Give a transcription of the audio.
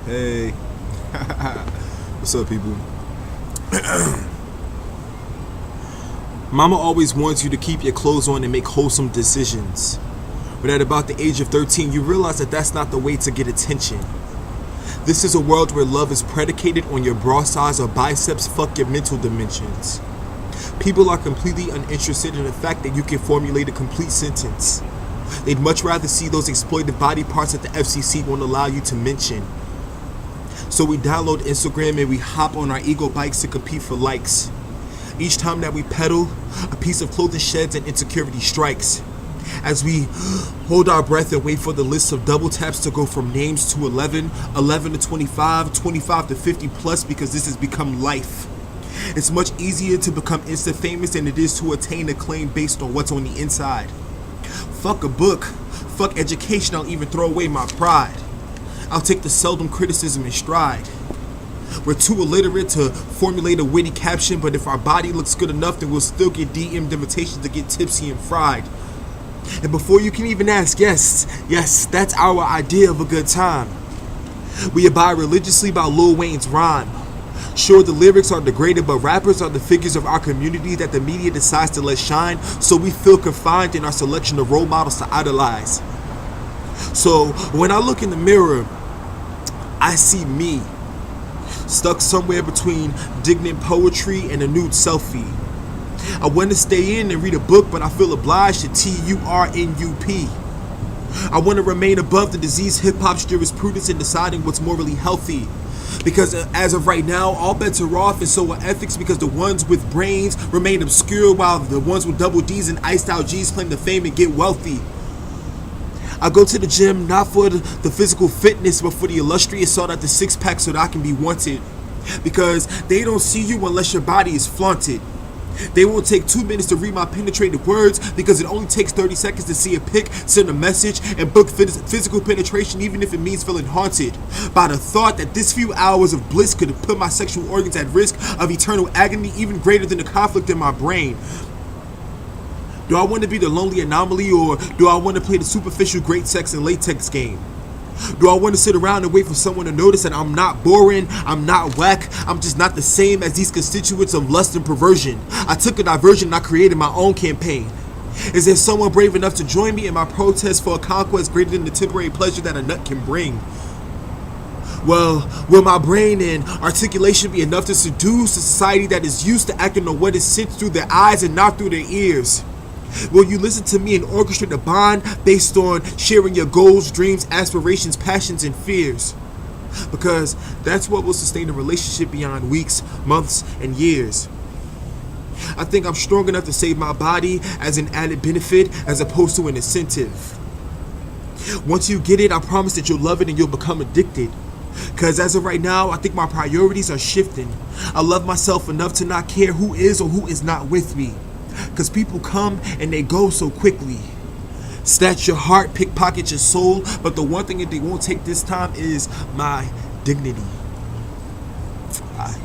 Hey, what's up, people? Mama always wants you to keep your clothes on and make wholesome decisions. But at about the age of 13, you realize that that's not the way to get attention. This is a world where love is predicated on your bra size or biceps, fuck your mental dimensions. People are completely uninterested in the fact that you can formulate a complete sentence. They'd much rather see those exploited body parts that the FCC won't allow you to mention. So we download Instagram and we hop on our ego bikes to compete for likes. Each time that we pedal, a piece of clothing sheds and insecurity strikes. As we hold our breath and wait for the list of double taps to go from names to 11, 11 to 25, 25 to 50 plus, because this has become life. It's much easier to become instant famous than it is to attain acclaim based on what's on the inside. Fuck a book, fuck education, I'll even throw away my pride. I'll take the seldom criticism in stride. We're too illiterate to formulate a witty caption, but if our body looks good enough, then we'll still get DM'd invitations to get tipsy and fried. And before you can even ask, yes, that's our idea of a good time. We abide religiously by Lil Wayne's rhyme. Sure, the lyrics are degraded, but rappers are the figures of our community that the media decides to let shine, so we feel confined in our selection of role models to idolize. So when I look in the mirror, I see me, stuck somewhere between indignant poetry and a nude selfie. I want to stay in and read a book, but I feel obliged to TURNUP. I want to remain above the diseased hip-hop's jurisprudence in deciding what's morally healthy. Because as of right now, all bets are off, and so are ethics, because the ones with brains remain obscure while the ones with double D's and iced out G's claim the fame and get wealthy. I go to the gym not for the physical fitness, but for the illustrious sought after six-pack so that I can be wanted. Because they don't see you unless your body is flaunted. They won't take 2 minutes to read my penetrated words, because it only takes 30 seconds to see a pic, send a message, and book physical penetration, even if it means feeling haunted by the thought that this few hours of bliss could put my sexual organs at risk of eternal agony, even greater than the conflict in my brain. Do I want to be the lonely anomaly, or do I want to play the superficial great sex and latex game? Do I want to sit around and wait for someone to notice that I'm not boring, I'm not whack, I'm just not the same as these constituents of lust and perversion? I took a diversion and I created my own campaign. Is there someone brave enough to join me in my protest for a conquest greater than the temporary pleasure that a nut can bring? Well, will my brain and articulation be enough to seduce a society that is used to acting on what is sent through their eyes and not through their ears? Will you listen to me and orchestrate a bond based on sharing your goals, dreams, aspirations, passions, and fears? Because that's what will sustain a relationship beyond weeks, months, and years. I think I'm strong enough to save my body as an added benefit as opposed to an incentive. Once you get it, I promise that you'll love it and you'll become addicted. Because as of right now, I think my priorities are shifting. I love myself enough to not care who is or who is not with me. Because people come and they go so quickly. Snatch your heart, pickpocket your soul, but the one thing that they won't take this time is my dignity. Bye.